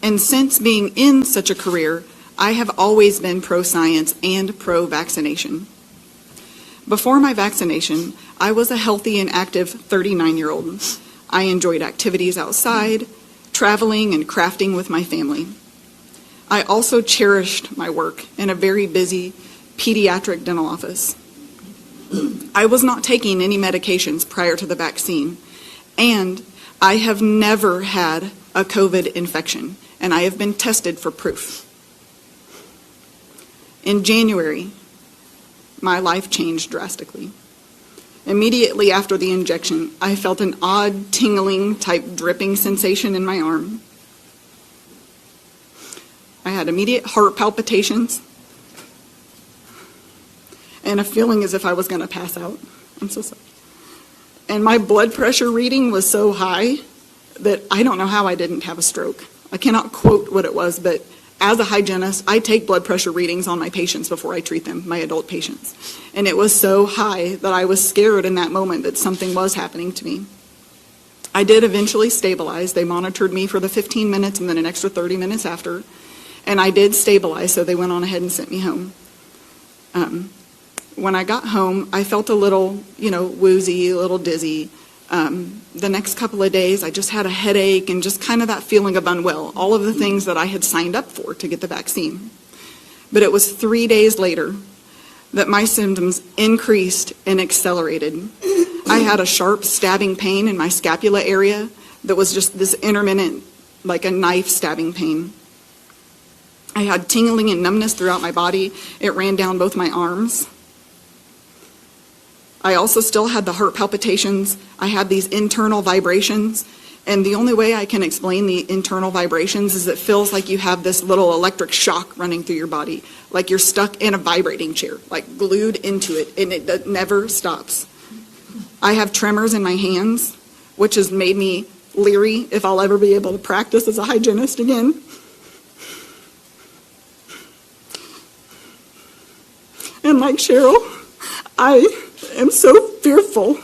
And since being in such a career, I have always been pro-science and pro-vaccination. Before my vaccination, I was a healthy and active 39-year-old. I enjoyed activities outside, traveling and crafting with my family. I also cherished my work in a very busy pediatric dental office. I was not taking any medications prior to the vaccine, and I have never had a COVID infection, and I have been tested for proof. In January, my life changed drastically. Immediately after the injection, I felt an odd tingling type dripping sensation in my arm. I had immediate heart palpitations and a feeling as if I was going to pass out. I'm so sorry. And my blood pressure reading was so high that I don't know how I didn't have a stroke. I cannot quote what it was, but as a hygienist, I take blood pressure readings on my patients before I treat them, my adult patients. And it was so high that I was scared in that moment that something was happening to me. I did eventually stabilize. They monitored me for the 15 minutes and then an extra 30 minutes after. And I did stabilize, so they went on ahead and sent me home. When I got home, I felt a little, woozy, a little dizzy. The next couple of days, I just had a headache and just kind of that feeling of unwell, all of the things that I had signed up for to get the vaccine. But it was 3 days later that my symptoms increased and accelerated. I had a sharp stabbing pain in my scapula area that was just this intermittent, like a knife stabbing pain. I had tingling and numbness throughout my body. It ran down both my arms. I also still had the heart palpitations. I had these internal vibrations. And the only way I can explain the internal vibrations is it feels like you have this little electric shock running through your body, like you're stuck in a vibrating chair, like glued into it, and it never stops. I have tremors in my hands, which has made me leery if I'll ever be able to practice as a hygienist again. And like Cheryl, I am so fearful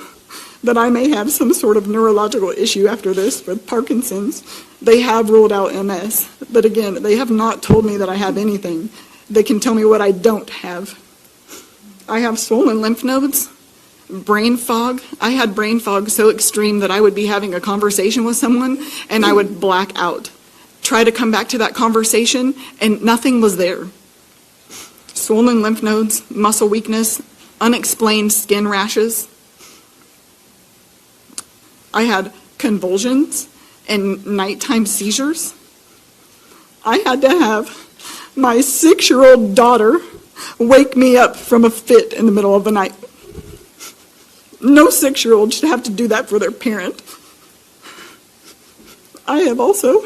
that I may have some sort of neurological issue after this with Parkinson's. They have ruled out MS, but again, they have not told me that I have anything. They can tell me what I don't have. I have swollen lymph nodes, brain fog. I had brain fog so extreme that I would be having a conversation with someone and I would black out. Try to come back to that conversation and nothing was there. Swollen lymph nodes, muscle weakness, unexplained skin rashes. I had convulsions and nighttime seizures. I had to have my 6-year-old daughter wake me up from a fit in the middle of the night. No 6-year-old should have to do that for their parent. I have also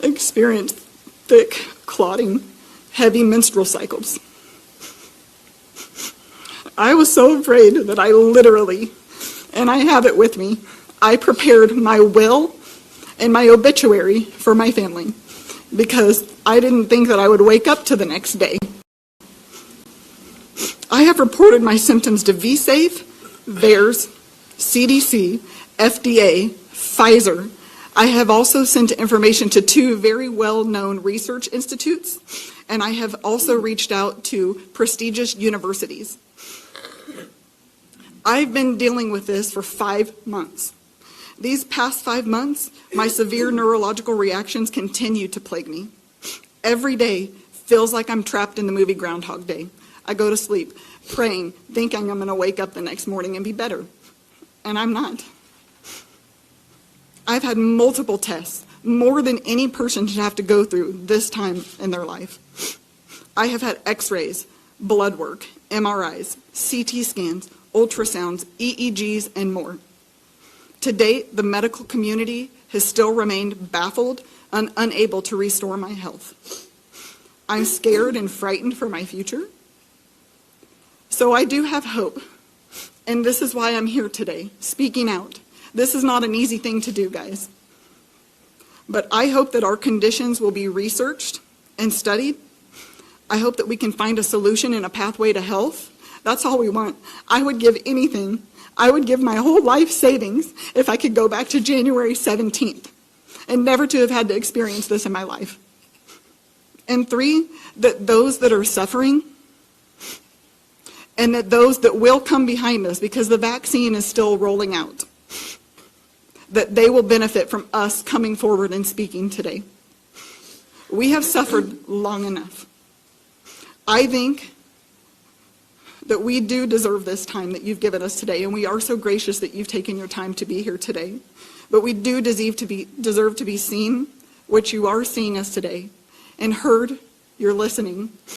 experienced thick, clotting, heavy menstrual cycles. I was so afraid that I literally, and I have it with me, I prepared my will and my obituary for my family because I didn't think that I would wake up to the next day. I have reported my symptoms to VSafe, VAERS, CDC, FDA, Pfizer. I have also sent information to 2 very well-known research institutes, and I have also reached out to prestigious universities. I've been dealing with this for 5 months. These past 5 months, my severe neurological reactions continue to plague me. Every day feels like I'm trapped in the movie Groundhog Day. I go to sleep praying, thinking I'm going to wake up the next morning and be better. And I'm not. I've had multiple tests, more than any person should have to go through this time in their life. I have had x-rays, blood work, MRIs, CT scans, ultrasounds, EEGs, and more. To date, the medical community has still remained baffled and unable to restore my health. I'm scared and frightened for my future. So I do have hope, and this is why I'm here today, speaking out. This is not an easy thing to do, guys. But I hope that our conditions will be researched and studied. I hope that we can find a solution and a pathway to health. That's all we want. I would give anything. I would give my whole life savings if I could go back to January 17th and never to have had to experience this in my life. And 3, that those that are suffering and that those that will come behind us, because the vaccine is still rolling out, that they will benefit from us coming forward and speaking today. We have suffered long enough. I think that we do deserve this time that you've given us today, and we are so gracious that you've taken your time to be here today. But we do deserve to be seen, which you are seeing us today, and heard, you're listening,